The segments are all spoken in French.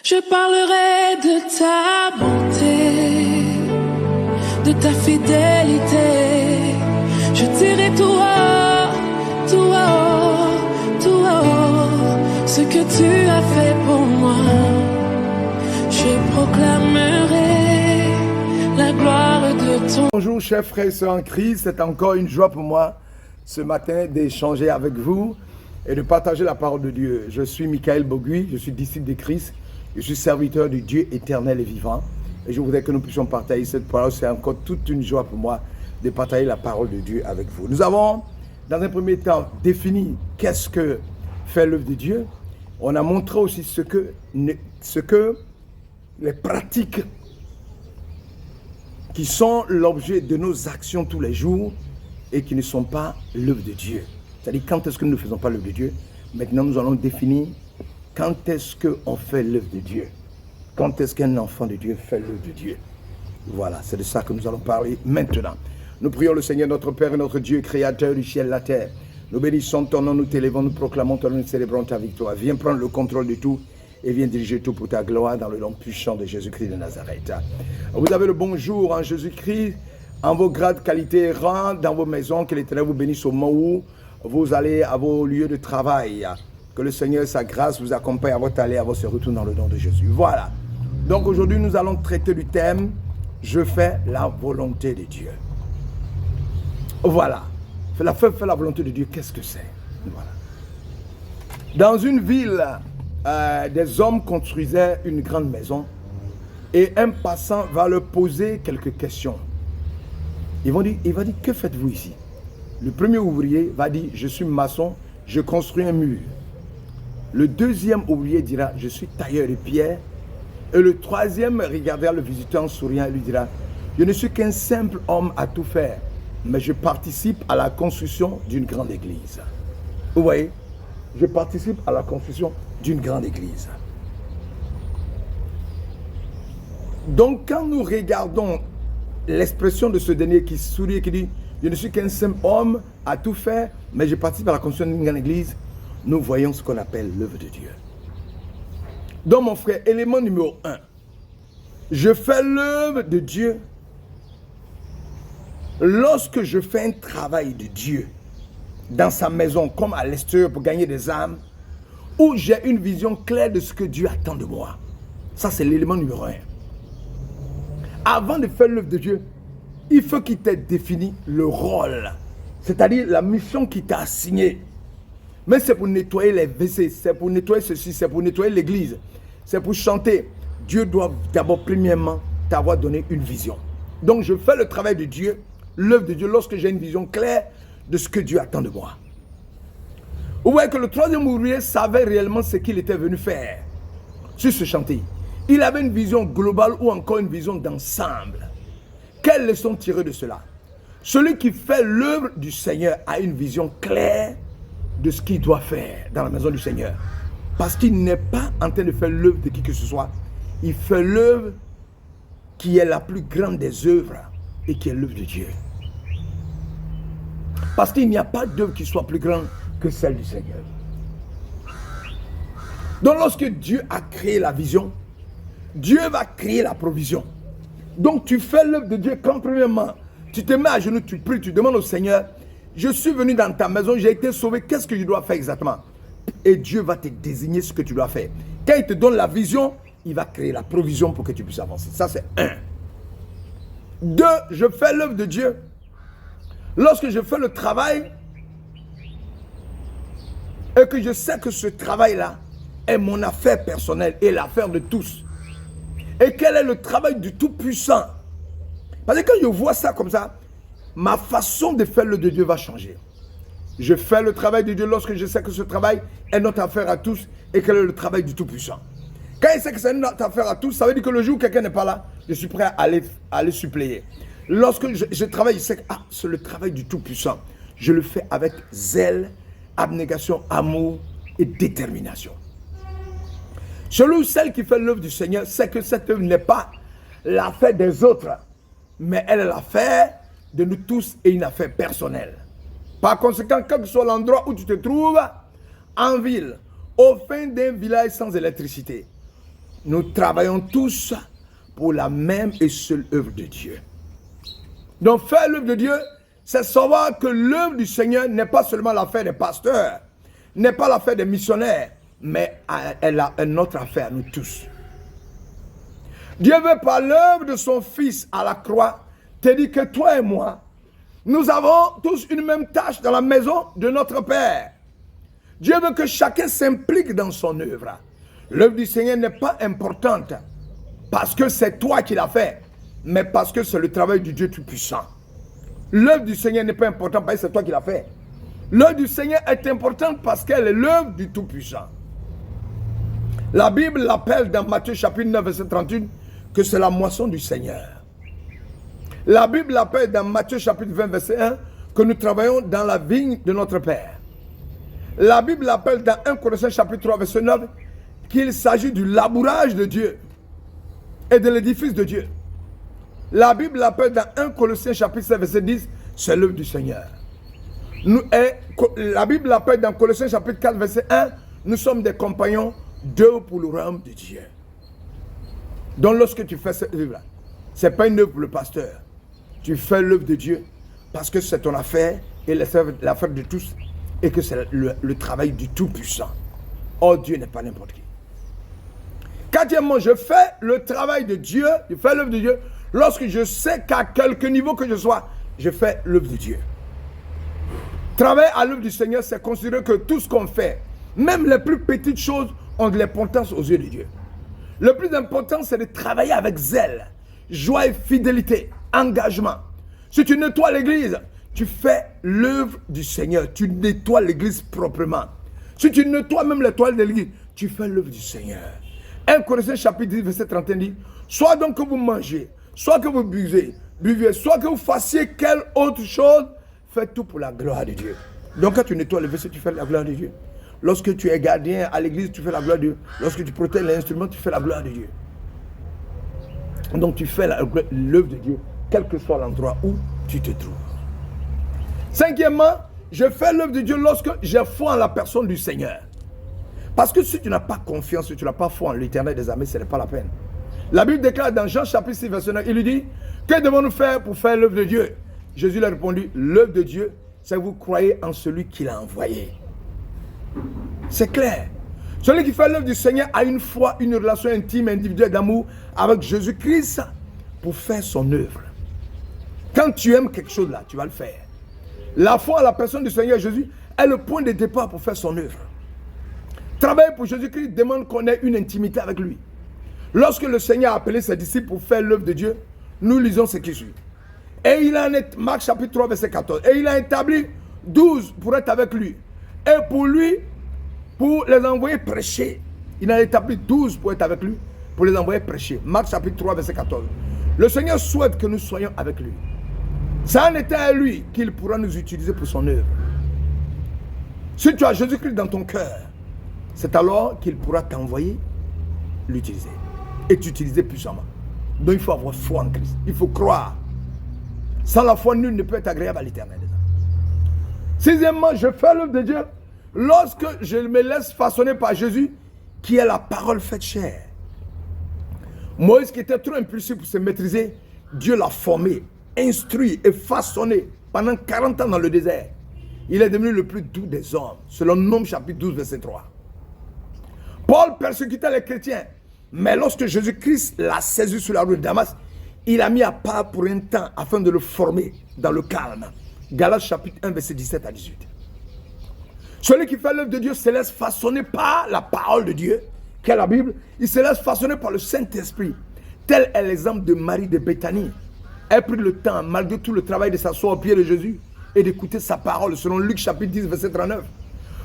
Je parlerai de ta bonté, de ta fidélité. Je dirai tout haut, tout haut, tout haut, ce que tu as fait pour moi. Je proclamerai la gloire de ton... Bonjour chers frères et sœurs en Christ, c'est encore une joie pour moi ce matin d'échanger avec vous et de partager la parole de Dieu. Je suis Michael Bogui, je suis disciple de Christ, je suis serviteur du Dieu éternel et vivant et je voudrais que nous puissions partager cette parole. C'est encore toute une joie pour moi de partager la parole de Dieu avec vous. Nous avons dans un premier temps défini qu'est-ce que fait l'œuvre de Dieu. On a montré aussi ce que les pratiques qui sont l'objet de nos actions tous les jours et qui ne sont pas l'œuvre de Dieu. C'est-à-dire quand est-ce que nous ne faisons pas l'œuvre de Dieu. Maintenant nous allons définir quand est-ce qu'on fait l'œuvre de Dieu. Quand est-ce qu'un enfant de Dieu fait l'œuvre de Dieu. Voilà, c'est de ça que nous allons parler maintenant. Nous prions le Seigneur notre Père et notre Dieu, créateur du ciel et de la terre. Nous bénissons ton nom, nous t'élevons, nous proclamons ton nom, nous célébrons ta victoire. Viens prendre le contrôle de tout et viens diriger tout pour ta gloire dans le nom puissant de Jésus-Christ de Nazareth. Vous avez le bonjour en Jésus-Christ, en vos grades, qualités et rangs, dans vos maisons. Que l'Éternel vous bénisse au moment où vous allez à vos lieux de travail. Que le Seigneur, sa grâce, vous accompagne à votre aller, à votre retour dans le nom de Jésus. Voilà. Donc aujourd'hui, nous allons traiter du thème « Je fais la volonté de Dieu ». Voilà. Faire la volonté de Dieu, qu'est-ce que c'est? Voilà. Dans une ville, des hommes construisaient une grande maison et un passant va leur poser quelques questions. Il va dire, que faites-vous ici? Le premier ouvrier va dire, je suis maçon, je construis un mur. Le deuxième ouvrier dira, je suis tailleur de pierre. Et le troisième regardera le visiteur en souriant et lui dira, je ne suis qu'un simple homme à tout faire, mais je participe à la construction d'une grande église. Vous voyez? Je participe à la construction d'une grande église. Donc quand nous regardons l'expression de ce dernier qui sourit et qui dit « Je ne suis qu'un simple homme à tout faire, mais je participe à la construction d'une grande église », nous voyons ce qu'on appelle l'œuvre de Dieu. Donc mon frère, élément numéro 1, je fais l'œuvre de Dieu lorsque je fais un travail de Dieu dans sa maison comme à l'extérieur pour gagner des âmes, où j'ai une vision claire de ce que Dieu attend de moi. Ça, c'est l'élément numéro 1. Avant de faire l'œuvre de Dieu, il faut qu'il t'ait défini le rôle, c'est-à-dire la mission qu'il t'a assignée. Mais c'est pour nettoyer les WC, c'est pour nettoyer ceci, c'est pour nettoyer l'église, c'est pour chanter. Dieu doit d'abord, premièrement, t'avoir donné une vision. Donc, je fais le travail de Dieu, l'œuvre de Dieu, lorsque j'ai une vision claire de ce que Dieu attend de moi. Vous voyez que le troisième ouvrier savait réellement ce qu'il était venu faire sur ce chantier. Il avait une vision globale ou encore une vision d'ensemble. Quelle leçon tirer de cela? Celui qui fait l'œuvre du Seigneur a une vision claire de ce qu'il doit faire dans la maison du Seigneur. Parce qu'il n'est pas en train de faire l'œuvre de qui que ce soit. Il fait l'œuvre qui est la plus grande des œuvres et qui est l'œuvre de Dieu. Parce qu'il n'y a pas d'œuvre qui soit plus grande que celle du Seigneur. Donc lorsque Dieu a créé la vision, Dieu va créer la provision. Donc tu fais l'œuvre de Dieu quand premièrement, tu te mets à genoux, tu pries, tu demandes au Seigneur, je suis venu dans ta maison, j'ai été sauvé, qu'est-ce que je dois faire exactement? Et Dieu va te désigner ce que tu dois faire. Quand il te donne la vision, il va créer la provision pour que tu puisses avancer. Ça c'est 1. 2, je fais l'œuvre de Dieu. Lorsque je fais le travail et que je sais que ce travail-là est mon affaire personnelle et l'affaire de tous. Et quel est le travail du Tout-Puissant? Parce que quand je vois ça comme ça, ma façon de faire l'œuvre de Dieu va changer. Je fais le travail de Dieu lorsque je sais que ce travail est notre affaire à tous et quel est le travail du Tout-Puissant. Quand il sait que c'est notre affaire à tous, ça veut dire que le jour où quelqu'un n'est pas là, je suis prêt à aller suppléer. Lorsque je travaille, je sais que c'est le travail du Tout-Puissant. Je le fais avec zèle, abnégation, amour et détermination. Celui ou celle qui fait l'œuvre du Seigneur sait que cette œuvre n'est pas l'affaire des autres, mais elle est l'affaire de nous tous et une affaire personnelle. Par conséquent, quel que soit l'endroit où tu te trouves, en ville, au fin d'un village sans électricité, nous travaillons tous pour la même et seule œuvre de Dieu. Donc faire l'œuvre de Dieu, c'est savoir que l'œuvre du Seigneur n'est pas seulement l'affaire des pasteurs, n'est pas l'affaire des missionnaires, mais elle a une autre affaire, nous tous. Dieu veut par l'œuvre de son Fils à la croix te dire que toi et moi, nous avons tous une même tâche dans la maison de notre Père. Dieu veut que chacun s'implique dans son œuvre. L'œuvre du Seigneur n'est pas importante parce que c'est toi qui l'as fait, mais parce que c'est le travail du Dieu Tout-Puissant. L'œuvre du Seigneur n'est pas importante parce que c'est toi qui l'as fait. L'œuvre du Seigneur est importante parce qu'elle est l'œuvre du Tout-Puissant. La Bible l'appelle dans Matthieu chapitre 9, verset 31, que c'est la moisson du Seigneur. La Bible l'appelle dans Matthieu chapitre 20, verset 1, que nous travaillons dans la vigne de notre Père. La Bible l'appelle dans 1 Corinthiens chapitre 3, verset 9, qu'il s'agit du labourage de Dieu et de l'édifice de Dieu. La Bible l'appelle dans 1 Colossiens chapitre 7, verset 10, c'est l'œuvre du Seigneur. La Bible l'appelle dans Colossiens chapitre 4, verset 1, nous sommes des compagnons d'œuvre pour le royaume de Dieu. Donc lorsque tu fais cette œuvre-là, ce n'est pas une œuvre pour le pasteur. Tu fais l'œuvre de Dieu parce que c'est ton affaire et l'affaire de tous et que c'est le travail du Tout-Puissant. Oh, Dieu n'est pas n'importe qui. Quatrièmement, je fais le travail de Dieu, je fais l'œuvre de Dieu lorsque je sais qu'à quelque niveau que je sois, je fais l'œuvre de Dieu. Travailler à l'œuvre du Seigneur, c'est considérer que tout ce qu'on fait, même les plus petites choses, ont de l'importance aux yeux de Dieu. Le plus important, c'est de travailler avec zèle, joie et fidélité, engagement. Si tu nettoies l'église, tu fais l'œuvre du Seigneur. Tu nettoies l'église proprement. Si tu nettoies même les toiles de l'église, tu fais l'œuvre du Seigneur. 1 Corinthiens chapitre 10, verset 31 dit, soit donc que vous mangez, soit que vous buvez, soit que vous fassiez quelle autre chose, faites tout pour la gloire de Dieu. Donc quand tu nettoies le vaisseau, tu fais la gloire de Dieu. Lorsque tu es gardien à l'église, tu fais la gloire de Dieu. Lorsque tu protèges l'instrument, tu fais la gloire de Dieu. Donc tu fais l'œuvre de Dieu, quel que soit l'endroit où tu te trouves. Cinquièmement, je fais l'œuvre de Dieu lorsque j'ai foi en la personne du Seigneur. Parce que si tu n'as pas confiance, si tu n'as pas foi en l'Éternel des armées, ce n'est pas la peine. La Bible déclare dans Jean chapitre 6, verset 9, il lui dit, que devons-nous faire pour faire l'œuvre de Dieu? Jésus lui a répondu, l'œuvre de Dieu, c'est que vous croyez en celui qui l'a envoyé. C'est clair. Celui qui fait l'œuvre du Seigneur a une foi, une relation intime, individuelle d'amour avec Jésus-Christ pour faire son œuvre. Quand tu aimes quelque chose là, tu vas le faire. La foi à la personne du Seigneur Jésus est le point de départ pour faire son œuvre. Travailler pour Jésus-Christ demande qu'on ait une intimité avec lui. Lorsque le Seigneur a appelé ses disciples pour faire l'œuvre de Dieu, nous lisons ce qui suit. Et il en est, Marc chapitre 3, verset 14. Et il a établi 12 pour être avec lui. Et pour lui, pour les envoyer prêcher. Il a établi 12 pour être avec lui, pour les envoyer prêcher. Marc chapitre 3, verset 14. Le Seigneur souhaite que nous soyons avec lui. Ça en était à lui qu'il pourra nous utiliser pour son œuvre. Si tu as Jésus-Christ dans ton cœur, c'est alors qu'il pourra t'envoyer, l'utiliser. Et t'utiliser puissamment. Donc il faut avoir foi en Christ. Il faut croire. Sans la foi, nul ne peut être agréable à l'Éternel. Sixièmement, je fais l'œuvre de Dieu lorsque je me laisse façonner par Jésus, qui est la parole faite chair. Moïse, qui était trop impulsif pour se maîtriser, Dieu l'a formé, instruit et façonné pendant 40 ans dans le désert. Il est devenu le plus doux des hommes, selon Nombres chapitre 12, verset 3. Paul persécutait les chrétiens, mais lorsque Jésus-Christ l'a saisi sur la rue de Damas, il a mis à part pour un temps afin de le former dans le calme. Galates chapitre 1, verset 17 à 18. Celui qui fait l'œuvre de Dieu se laisse façonner par la parole de Dieu, qui est la Bible. Il se laisse façonner par le Saint-Esprit. Tel est l'exemple de Marie de Béthanie. Elle prit le temps, malgré tout le travail, de s'asseoir au pied de Jésus et d'écouter sa parole, selon Luc chapitre 10, verset 39.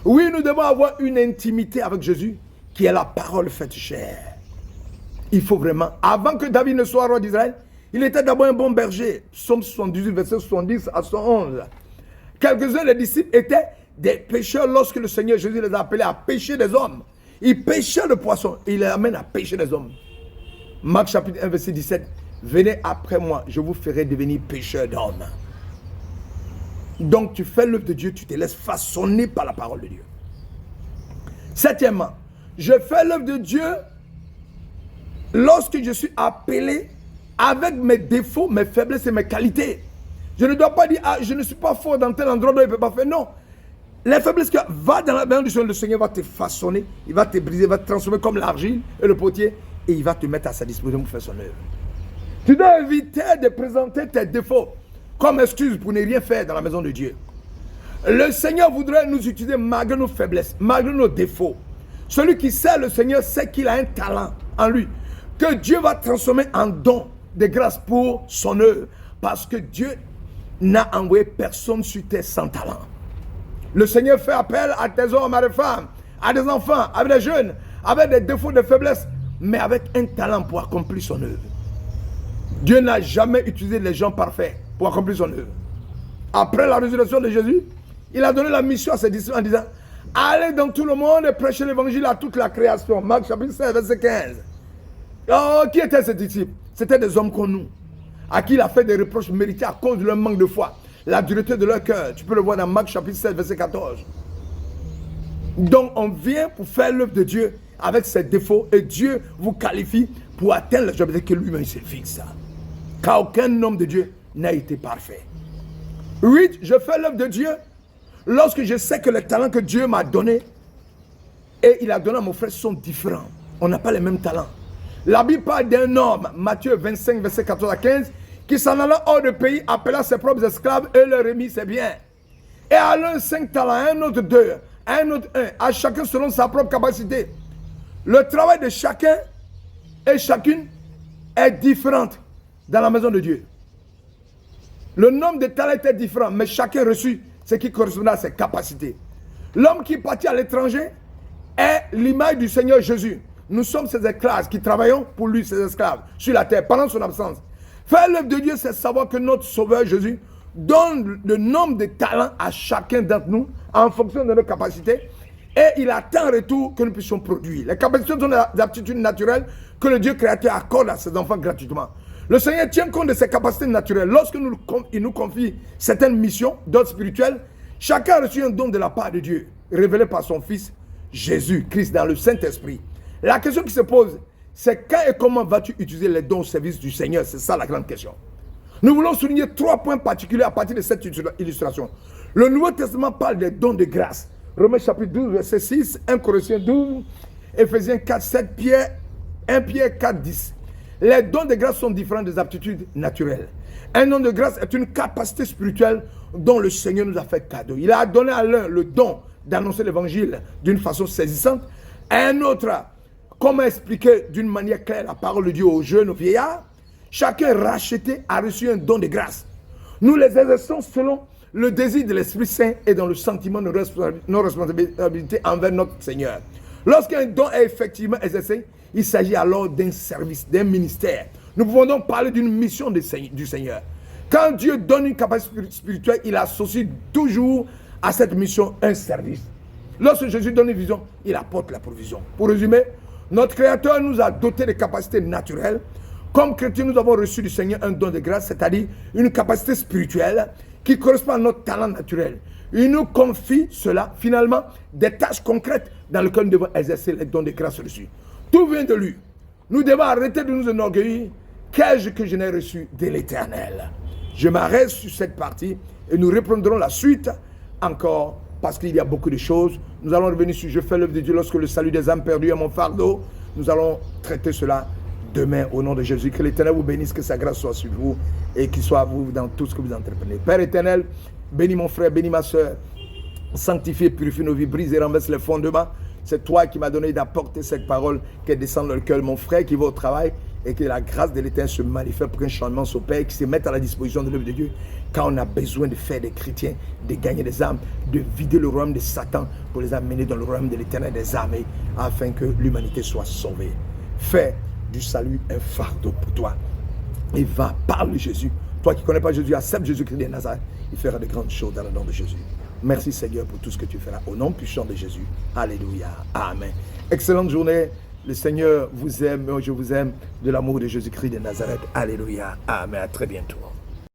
Oui, nous devons avoir une intimité avec Jésus, qui est la parole faite chair. Il faut vraiment, avant que David ne soit roi d'Israël, il était d'abord un bon berger. Psaume 78, verset 70 à 111. Quelques-uns des disciples étaient des pêcheurs lorsque le Seigneur Jésus les a appelés à pêcher des hommes. Ils pêchaient le poisson et il les amène à pêcher des hommes. Marc chapitre 1, verset 17. Venez après moi, je vous ferai devenir pêcheurs d'hommes. Donc tu fais l'œuvre de Dieu, tu te laisses façonner par la parole de Dieu. Septièmement, je fais l'œuvre de Dieu lorsque je suis appelé avec mes défauts, mes faiblesses et mes qualités. Je ne dois pas dire, ah, je ne suis pas fort dans tel endroit dont il ne peut pas faire. Non. Les faiblesses que va dans la main du Seigneur, le Seigneur va te façonner, il va te briser, il va te transformer comme l'argile et le potier, et il va te mettre à sa disposition pour faire son œuvre. Tu dois éviter de présenter tes défauts comme excuse pour ne rien faire dans la maison de Dieu. Le Seigneur voudrait nous utiliser malgré nos faiblesses, malgré nos défauts. Celui qui sert le Seigneur sait qu'il a un talent en lui, que Dieu va transformer en don de grâce pour son œuvre, parce que Dieu n'a envoyé personne sur terre sans talent. Le Seigneur fait appel à des hommes, à des femmes, à des enfants, à des jeunes, avec des défauts, des faiblesses, mais avec un talent pour accomplir son œuvre. Dieu n'a jamais utilisé les gens parfaits pour accomplir son œuvre. Après la résurrection de Jésus, il a donné la mission à ses disciples en disant, allez dans tout le monde et prêchez l'évangile à toute la création. Marc chapitre 16, verset 15. Oh, qui étaient ces disciples? C'était des hommes comme nous, à qui il a fait des reproches mérités à cause de leur manque de foi, la dureté de leur cœur. Tu peux le voir dans Marc chapitre 16, verset 14. Donc on vient pour faire l'œuvre de Dieu avec ses défauts, et Dieu vous qualifie pour atteindre l'objectif que lui-même se fixe. Car aucun homme de Dieu n'a été parfait. 8. Je fais l'œuvre de Dieu lorsque je sais que les talents que Dieu m'a donnés et il a donné à mon frère sont différents. On n'a pas les mêmes talents. La Bible parle d'un homme, Matthieu 25, verset 14 à 15, qui s'en alla hors de pays, appela ses propres esclaves et leur remit ses biens. Et à l'un 5 talents, à un autre 2, à un autre 1, à chacun selon sa propre capacité. Le travail de chacun et chacune est différent dans la maison de Dieu. Le nombre de talents était différent, mais chacun reçut ce qui correspondait à ses capacités. L'homme qui partit à l'étranger est l'image du Seigneur Jésus. Nous sommes ses esclaves qui travaillons pour lui, ses esclaves, sur la terre, pendant son absence. Faire l'œuvre de Dieu, c'est savoir que notre Sauveur Jésus donne le nombre de talents à chacun d'entre nous en fonction de nos capacités, et il attend en retour que nous puissions produire. Les capacités sont des aptitudes naturelles que le Dieu créateur accorde à ses enfants gratuitement. Le Seigneur tient compte de ses capacités naturelles. Lorsque il nous confie certaines missions d'ordre spirituel, chacun a reçu un don de la part de Dieu, révélé par son Fils Jésus, Christ, dans le Saint-Esprit. La question qui se pose, c'est quand et comment vas-tu utiliser les dons au service du Seigneur? C'est ça la grande question. Nous voulons souligner 3 points particuliers à partir de cette illustration. Le Nouveau Testament parle des dons de grâce. Romains chapitre 12, verset 6, 1 Corinthiens 12, Éphésiens 4, 7, 1 Pierre 4, 10. Les dons de grâce sont différents des aptitudes naturelles. Un don de grâce est une capacité spirituelle dont le Seigneur nous a fait cadeau. Il a donné à l'un le don d'annoncer l'évangile d'une façon saisissante, à un autre, comment expliquer d'une manière claire la parole de Dieu aux jeunes, aux vieillards. Chacun racheté a reçu un don de grâce. Nous les exerçons selon le désir de l'Esprit Saint et dans le sentiment de nos responsabilités envers notre Seigneur. Lorsqu'un don est effectivement exercé, il s'agit alors d'un service, d'un ministère. Nous pouvons donc parler d'une mission du Seigneur. Quand Dieu donne une capacité spirituelle, il associe toujours à cette mission un service. Lorsque Jésus donne une vision, il apporte la provision. Pour résumer, notre Créateur nous a dotés de capacités naturelles. Comme chrétiens, nous avons reçu du Seigneur un don de grâce, c'est-à-dire une capacité spirituelle qui correspond à notre talent naturel. Il nous confie cela, finalement, des tâches concrètes dans lesquelles nous devons exercer les dons de grâce reçus. Tout vient de lui. Nous devons arrêter de nous enorgueillir. Qu'ai-je que je n'ai reçu de l'Éternel? Je m'arrête sur cette partie et nous reprendrons la suite encore parce qu'il y a beaucoup de choses. Nous allons revenir sur Je fais l'œuvre de Dieu lorsque le salut des âmes perdues est mon fardeau. Nous allons traiter cela demain au nom de Jésus. Que l'Éternel vous bénisse, que sa grâce soit sur vous et qu'il soit à vous dans tout ce que vous entreprenez. Père éternel, bénis mon frère, bénis ma soeur. Sanctifie et purifie nos vies, brise et renverse les fondements. C'est toi qui m'as donné d'apporter cette parole, qu'elle descende dans le cœur de mon frère qui va au travail et que la grâce de l'Éternel se manifeste pour qu'un changement s'opère, qui se mette à la disposition de l'œuvre de Dieu. Quand on a besoin de faire des chrétiens, de gagner des âmes, de vider le royaume de Satan pour les amener dans le royaume de l'Éternel des armées, afin que l'humanité soit sauvée. Fais du salut un fardeau pour toi. Et va, parle de Jésus. Toi qui ne connais pas Jésus, accepte Jésus-Christ de Nazareth. Il fera de grandes choses dans le nom de Jésus. Merci Seigneur pour tout ce que tu feras. Au nom puissant de Jésus. Alléluia. Amen. Excellente journée. Le Seigneur vous aime. Je vous aime de l'amour de Jésus-Christ de Nazareth. Alléluia. Amen. À très bientôt.